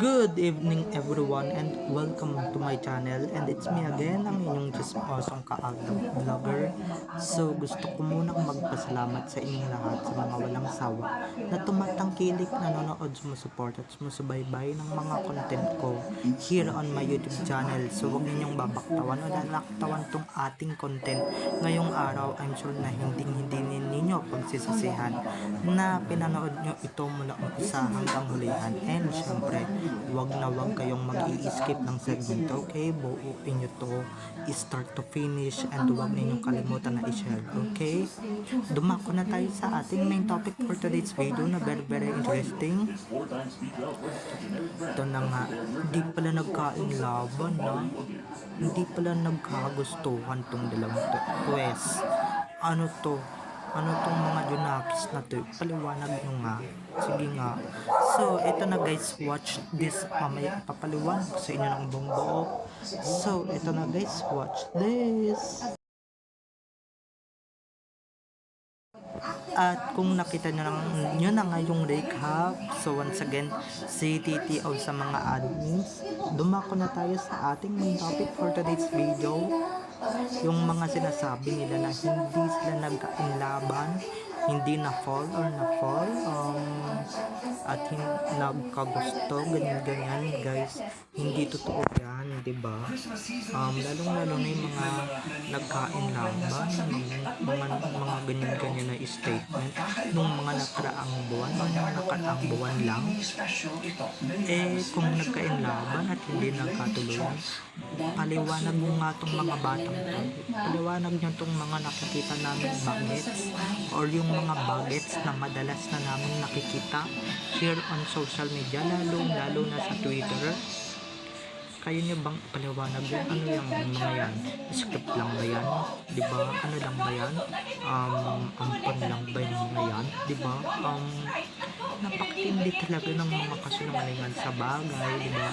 Good evening everyone and welcome to my channel, and it's me again, ang inyong chismosong kaagang vlogger. So gusto ko munang magpasalamat sa inyong lahat sa mga walang sawa na tumatangkilik, nanonood, sumusuport at sumusubaybay ng mga content ko here on my YouTube channel. So huwag ninyong babaktawan o lalaktawan tong ating content ngayong araw. I'm sure na hindi ninyo pagsisisihan na pinanood nyo ito mula umpisa hanggang hulihan. And syempre, wag kayong mag-i-skip ng segment, okay? Buuin nyo to start to finish, and wag ninyong kalimutan na i-share, okay? Dumako na tayo sa ating main topic for today's video na very interesting. Ito na nga, hindi pala nagkain laban na, hindi pala nagkagustuhan tong dalawang twist. Ano tong mga junakis na to? Paliwanag nyo nga. Sige nga. So, ito na guys. Watch this. Mamaya papaliwanag ko sa inyo ng buong buo. So, ito na guys. Watch this. At kung nakita nyo na nga yung recap, so once again, si TTO sa mga admins, dumako na tayo sa ating main topic for today's video. Yung mga sinasabi nila na hindi sila nagkainlaban, hindi na fall at nagkagusto, ganyan guys, hindi totoo yan, diba? Lalong na yung mga nagkainlaban, mga ganyan na statement nung mga nakaraang buwan lang. Kung nagkainlaban at hindi nagkatuluyan, paliwanag mo nga tong mga batang to. Paliwanag nyo tong mga nakikita namin bagets or yung mga bagets na madalas na namin nakikita here on social media, lalo na sa Twitter. Kaya nyo bang paliwanag yun? Ano yung mga yan? Script lang ba yan? Diba? Ano lang ba yan? Ampon lang ba yung mga yan? Diba? Napakatindi talaga ng mga kasinungalingan sa bagay, diba?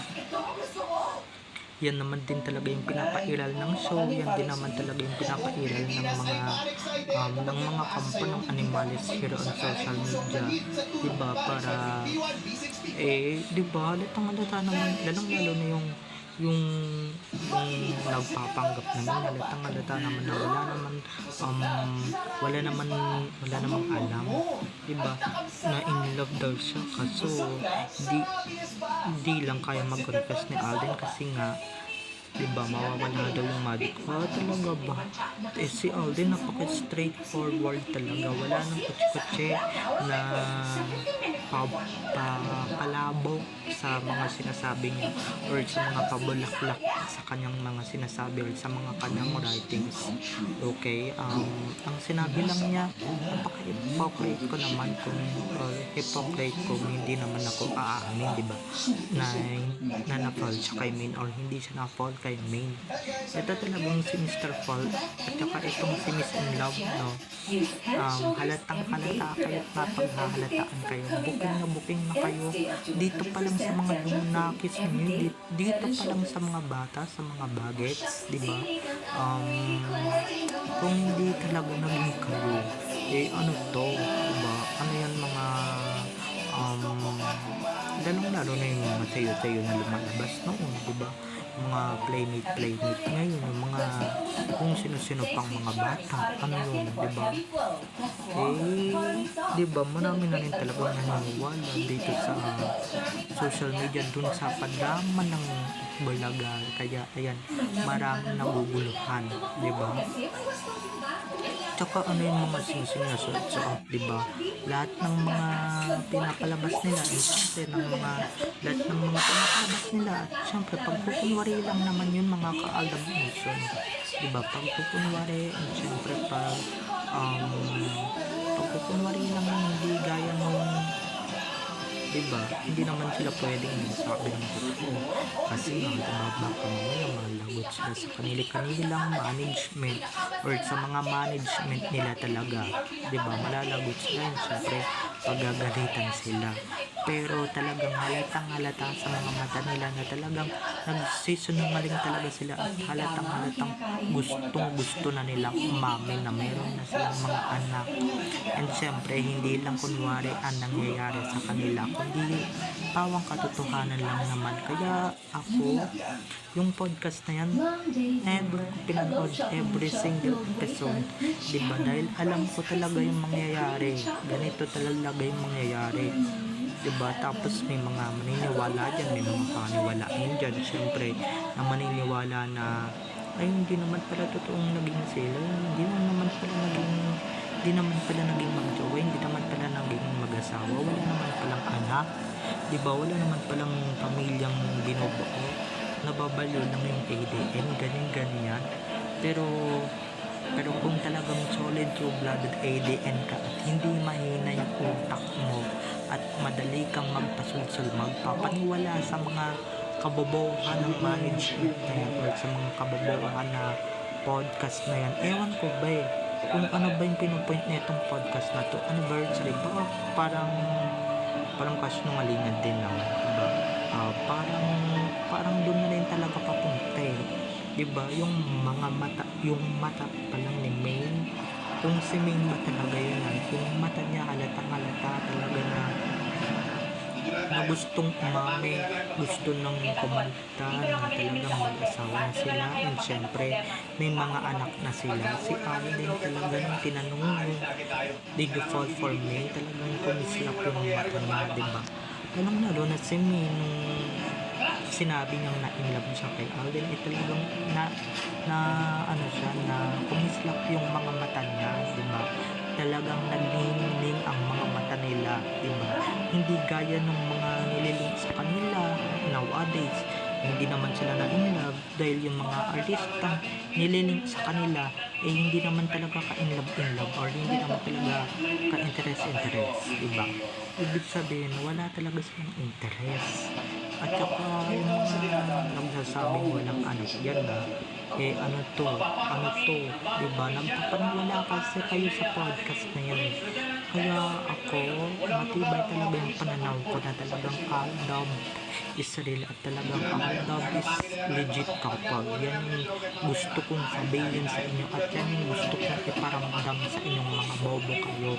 Yan naman din talaga yung pinapairal ng show, yan din naman talaga yung pinapairal ng mga kampo ng animalis here on social media, diba? Para diba, halatang-halata naman, lalong-lalo na yung nagpapanggap naman, halatang-halata naman na wala namang alam, diba, na in love daw siya. Kaso di lang kaya mag-confess ni Alden kasi nga, diba, mawawala daw yung magic. Talaga ba? Si Alden napaka-straightforward talaga. Wala nang kutsi-kutsi na palabo sa mga sinasabi niya or sa mga pabulaklak sa kanyang mga sinasabi or sa mga kanyang writings. Okay? Ang sinabi lang niya, napaka-hypocrite ko naman kung hindi naman ako aamin, diba? Na na-fall siya kay Main or hindi siya na-fall kay Main. Ito talagang si Mr. Fall at saka itong si Miss in Love, no? Halatang-halata kayo at napaghahalataan kayo. Booking na kayo. Dito pa lang sa mga junakis niyo, dito pa lang sa mga bata, sa mga bagets, diba? Kung hindi talaga naging kayo, ano to, diba? Ano yan mga lalong-lalo na yung mga tayo na lumalabas noon, diba? Mga playmate ngayon, yung mga kung sino-sino pang mga bata, ano yun, diba? Diba, marami na rin talagang naniniwala dito sa social media dun sa pagdaman ng balaga, kaya ayan, maraming naguguluhan, diba? Tsaka ano yung mga sinusuot, diba? Lahat ng mga pinapalabas nila, lahat ng mga pinapalabas nila, at syempre pagpupunwari lang naman yun, mga ka-Aldab Nation, diba? Pagpupunwari, at syempre pagpupunwari lang, hindi gaya nung, diba? Hindi naman sila pwedeng sabi ng totoo kasi baka mamaya malagot sila sa kanilang management or sa mga management nila talaga, diba? Malalagot sila yun. Siyempre pagagalitan sila. Pero talagang halatang halata sa mga mata nila na talagang nagsisinungaling talaga sila at halatang halatang gustong gusto na nilang umamin na meron na silang mga anak. And syempre hindi lang kunwari ang nangyayari sa kanila, kundi pawang katotohanan lang naman. Kaya ako, yung podcast na yan, never ko pinanood every single episode, diba? Dahil alam ko talaga yung mangyayari, ganito talaga yung mangyayari, diba? Tapos may mga maniniwala dyan, may mga paniwalaan dyan syempre na maniniwala na ay hindi naman pala totoong naging sila, hindi naman pala naging magjowa, hindi naman pala naging mag-asawa, wala naman palang anak, diba? Wala naman palang pamilyang binubuo, nababalo lang yung ADN, ganyan. Pero kung talagang solid true-blooded ADN ka at hindi mahina yung utak mo at madali kang magpasulsul, magpapaniwala sa mga kabobohan ng management na yan or sa mga kabobohan na podcast na yan, ewan ko ba kung ano ba yung pinupoint na itong podcast na to, anniversary ba? Parang kasinungalingan din naman, diba? Parang doon na rin talaga papunta diba? Yung mata pa lang ni Maine, kung si Maine ba talaga yun, yung mata niya halatang halata talaga na gustong umami, gusto nang kumalta na talagang mag-asawa na sila, and syempre may mga anak na sila. Si Alden talagang tinanong mo, did you fall for me? Talagang kumislap yung mata niya, diba? Lalo na si May nung sinabi niyang na-inlove siya kay Alden, talagang na kumislap yung mga mata niya, diba? Talagang nagniningning ang mga mata nila, diba? Hindi gaya ng mga nililink sa kanila nowadays, hindi naman sila na-inlove dahil yung mga artistang nililink sa kanila hindi naman talaga ka-inlove or hindi naman talaga ka-interest, diba? Ibig sabihin, wala talaga silang interest. At saka yung mga nagsasabing walang anak yan ano to, diba? Nagpapaniwala kasi kayo sa podcast na yan. Kaya ako, matibay talaga yung pananaw ko na talagang love is real at talagang love is legit kapag yan yung gusto kong sabihin sa inyo at yan yung gusto kong iparamdam sa inyong mga bobo kayo.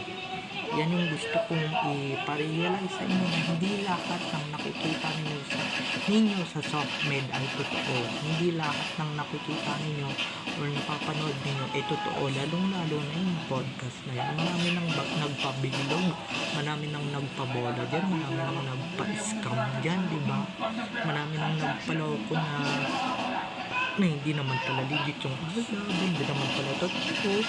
Yan yung gusto kong i-realize sa inyo na hindi lahat ng nakikita ninyo sa SOCMED ay totoo. Hindi lahat ng nakikita ninyo or napapanood ninyo ay totoo. Lalong-lalo na yung podcast na yan. Marami nang nagpabilog, marami nang nagpabola dyan, marami nang nagpa-scam dyan, diba? Marami nang nagpaloko na hindi naman pala legit yung hindi naman pala totoo.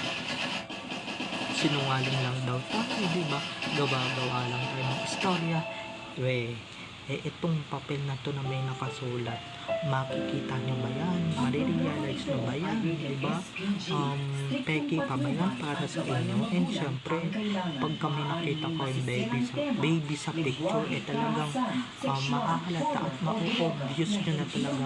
Sinungaling lang daw tayo, diba? Gawa-gawa lang tayo ng istorya. Itong papel na to na may nakasulat, makikita nyo ba yan? Marirealize nyo ba yan? Diba? Peki pa ba yan para sa inyo? And syempre, pag kami nakita ko yung baby sa picture, talagang makahalata at ma-obvious nyo na talaga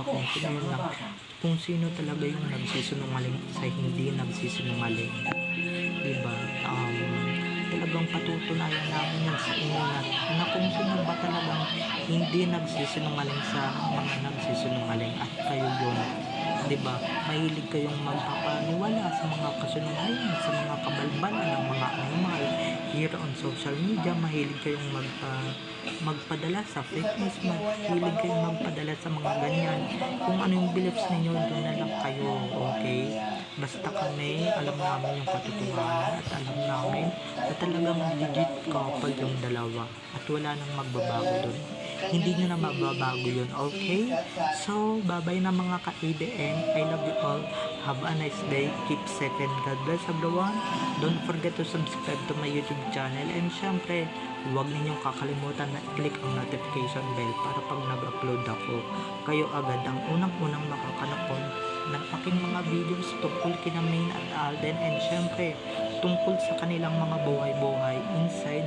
kung sino talaga yung nagsisinungaling sa hindi nagsisinungaling. Diba? Talagang patutunayan namin yan sa inyo na kung sino ba talagang hindi nagsisinungaling sa mga nagsisinungaling at kayo yun. Diba? Mahilig kayong magpapaniwala sa mga kasinungalingan, sa mga kabalbalan ng mga animal here on social media. Mahilig kayong magpadala sa fake news, mahilig kayong magpadala sa mga ganyan. Kung ano yung beliefs ninyo, doon na lang kayo, okay? Basta kami, alam namin yung katotohanan at alam namin na talagang legit couple yung dalawa at wala nang magbabago doon. Hindi nyo na mababago yun, okay? So, bye-bye na mga ka-ADN. I love you all. Have a nice day. Keep safe and God bless everyone. Don't forget to subscribe to my YouTube channel. And syempre, huwag ninyong kakalimutan na i-click ang notification bell para pag nag-upload ako, kayo agad ang unang-unang makakanood ng aking mga videos tungkol kina Maine at Alden, and syempre tungkol sa kanilang mga buhay-buhay inside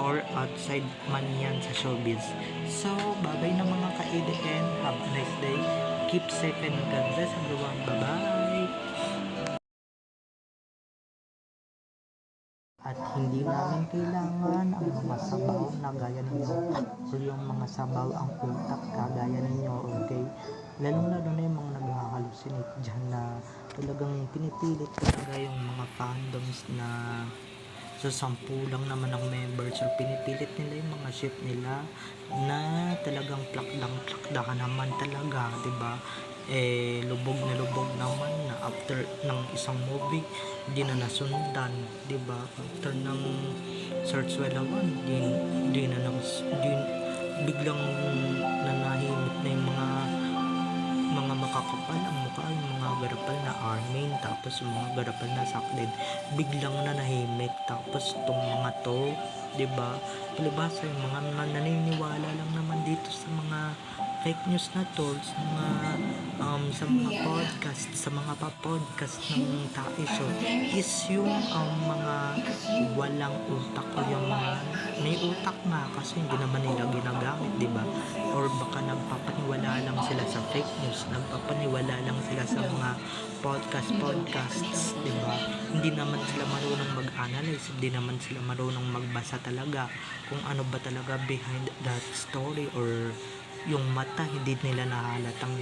or outside man yan sa showbiz. So, bye-bye na mga ka-ADN. Have a nice day. Keep safe and God bless everyone. Bye-bye. At Hindi namin kailangan ang mga sabaw na gaya ninyo or yung mga sabaw ang utak kagaya ninyo, okay? Lalong-lalo na yung mga nag-hallucinate dyan na talagang pinipilit talaga yung mga fandoms na sa 10 lang naman ang members or pinipilit nila yung mga ship nila na talagang plakdang-plakdahan naman talaga, 'di ba? Lubog na lubog naman na after ng isang movie hindi na nasundan, 'di ba? After ng Searchwell 1 di na biglang nanahimik na yung mga makakapal ang mukha, yung mga garapal na Armin, tapos yung mga garapal na Sakdin biglang nanahimik. Tapos tong mga to, 'di ba? Palibhasa yung mga naniniwala lang naman dito sa mga fake news na to, sa mga podcast ng Taisho is yung mga walang utak o yung mga may utak nga kasi hindi naman nila ginagamit, 'di ba? Or baka nagpapaniwala lang sila sa fake news, nagpapaniwala lang sila sa mga podcasts, 'di ba? Hindi naman sila marunong mag-analyze, hindi naman sila marunong magbasa talaga kung ano ba talaga behind that story, or yung mata hindi nila nahalatang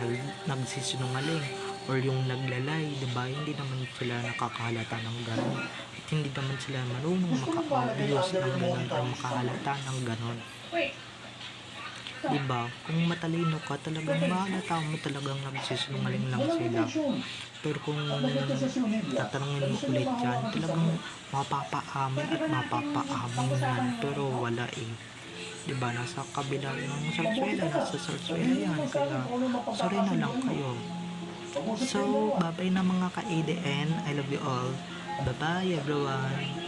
nagsisinungaling or yung naglalay, 'di ba? Hindi naman sila nakakahalata ng ganun. At hindi naman sila marunong maka-obvious ng ganun or makahalata ng ganun. 'Di ba? Kung matalino ka, talagang mahalata mo talagang nagsisinungaling lang sila. Pero kung tatanungin mo ulit yan, talagang mapapaamin at mapapaamin yan. Pero wala eh. 'Di ba? Nasa kabila ng Searchwell yan. Kaya sorry na lang kayo. So, bye-bye na mga ka-ADN. I love you all. Bye-bye everyone.